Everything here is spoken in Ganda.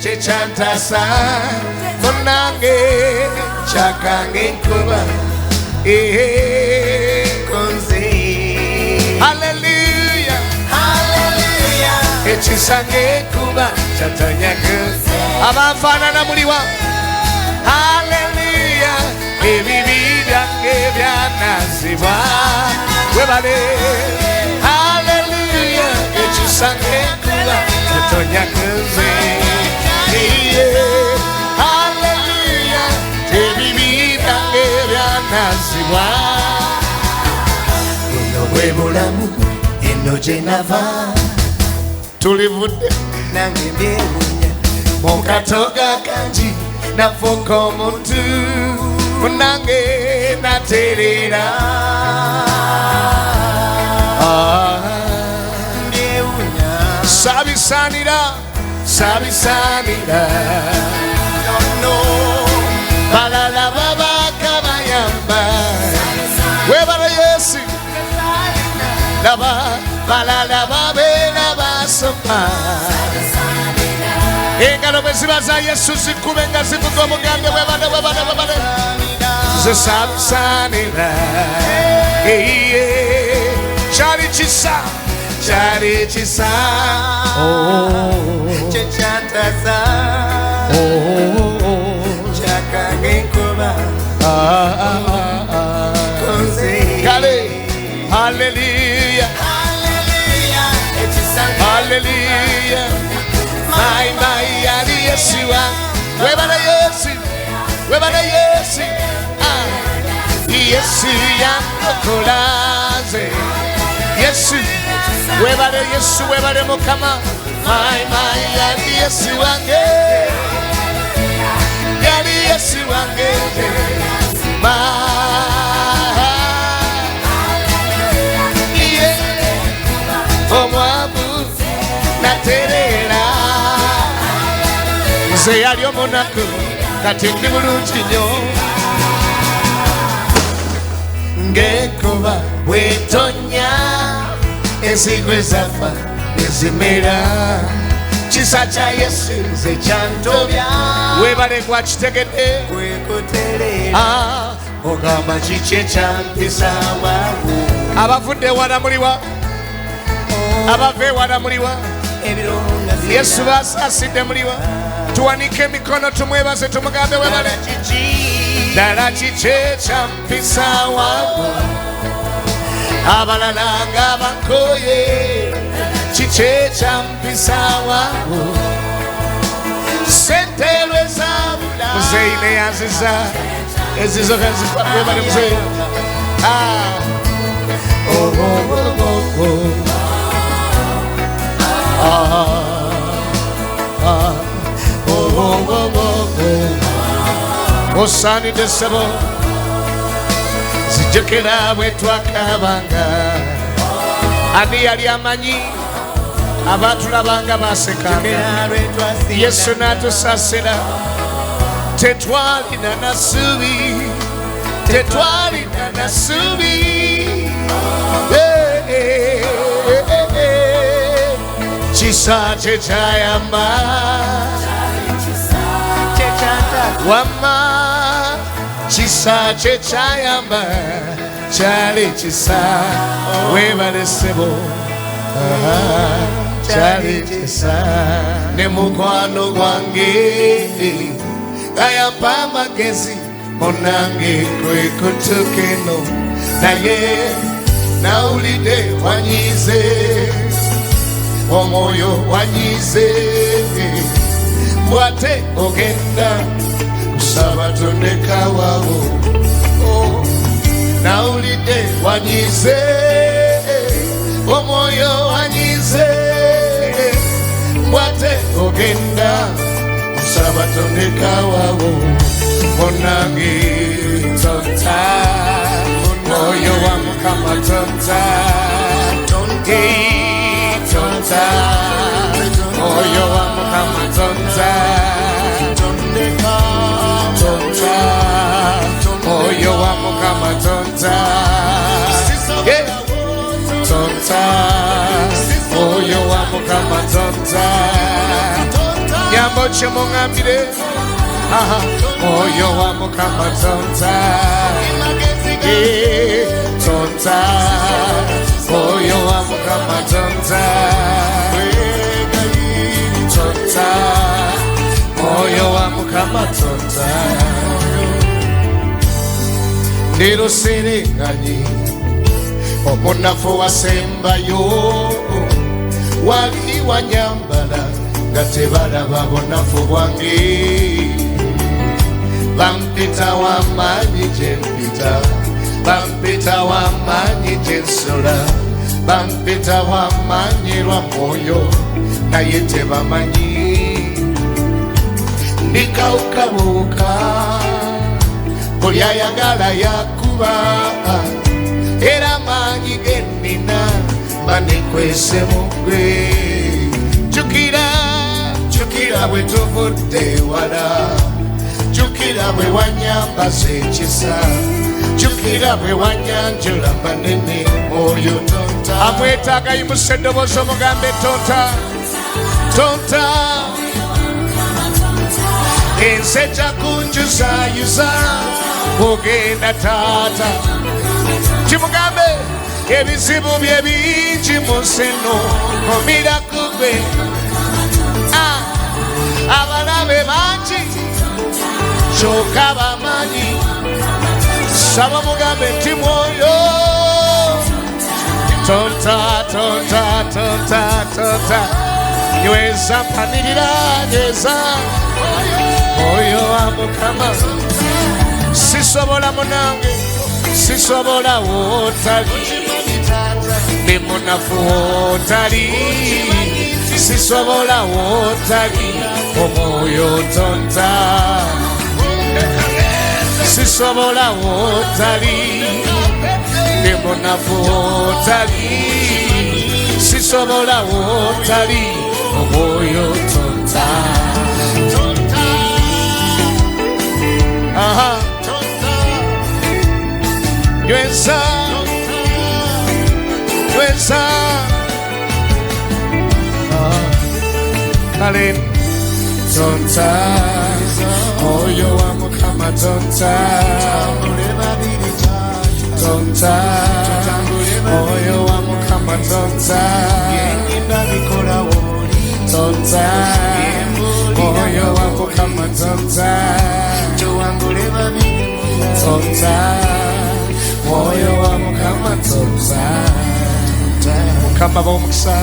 chechantasa munange chakange kuba konze. Hallelujah, hallelujah, echisange kuba chatanyaga abafana muliwa. Hallelujah, ebibira ebyanazibwa webale. Hallelujah, echisange kuba chatanyaga. Hallelujah, ebibira ebyanazibwa bwebulamu eno gyenava tulivudde nange byewunya mukatoga kangi nafuuka omuntu munange natereera byewunya sabisanira sabisanira nono balala babaka bayamba webala Yesu laba balala babena basoma engalo bweziba za Yesu zikube nga zivuga omugambe webale zesabisanira kyali kisa kyali kisa chechantasa chakange kuba konze. Hallelujah, hallelujah, hallelujah, my ali Yeshua webala Yesu Yesu yakokolaze Yesu webale mukama my yali Yesu wange yali Yesu wange omwabu naterera nze yali omunaku kati ndi bulungi nnyo ng'enkuba bw'etonnya ensigo ezafa nezimera kisa kya Yesu nze kyantobya webale gwakitegedde ogamba kiki ekyampisa bwavu abavudde ewala muliwa abava ewala muliwa Yesu basasidde muliwa tuwanike emikono tumwebaze tumugambe webale ddala kiki ekyampisa wavu abalala nga bakoye kiki ekyampisa wavu sente lwezabula muzeine yanziza ezizo webale muzeyi osaanidde ssebo zijjukira bwe twakabanga ani yali amanyi abaatulabanga basekanga Yesu n'atusasira tetwalina nasubi kisa kyekyayamba wamma kisa kyekyayamba kyali kisa webale ssebo kyali kisa ne mukwano gwange gayamba amagezi munange kwe kutuuka eno naye nawulidde wanyize omwoyo wanyize bwate ogenda kusaba tondekawawo nawulidde wanyize omwoyo wanyize bwate ogenda kusaba tondekawawo munange tonta moyo wa Mukama tonta tonta moyo wa Mukama tonta moyo wa Mukama tonta tonta moyo wa Mukama tonta kigambo kye muŋŋambire Mwoyo wa Mukama tonta tonta Mwoyo wa Mukama tonta tonta Mwoyo wa Mukama tonta Ndero serenganyi omunafu wasembayo wali wanyambala nga tebalaba bunafu bwange bampita w'amaanyi gye mpita bampita w'amaanyi gye nsula bampita w'amaanyi lwa mwoyo naye tebamanyi ndikawukabuuka buli ayagala yakuba era amaanyi ge nnina banekwese mu ggwe jukira bwe tuvudde wala jukira bwe wanyambaza ekisa jukira bwe wanyanjula banene oyo tonta amwetaaga yimusa eddoboozi omugambe tonta tonta ensi ejja kunjuzayuza ogenda taata kimugambe ebizibu bye bingi mu nsi eno omira ku gwe abalabe bangi kyokka bamanyi saba mugambe nti mwoyo tonta tonta tonta tonta nyweza mpanirira nyweza mwoyo wa Mukama sisobola munange sisobola wotali ndi munafu wotali sisobola wotali omwoyo tonta sisobola wotali ndi munafu wotali sisobola wotali omwoyo tonta aha Ywensa Ywensa Kalen tonta Mwoyo wa Mukama tonta tonta Mwoyo wa Mukama tonta tonta Mwoyo wa Mukama tonta tonta Mwoyo wa Mukama tonta Mukama b'omukisa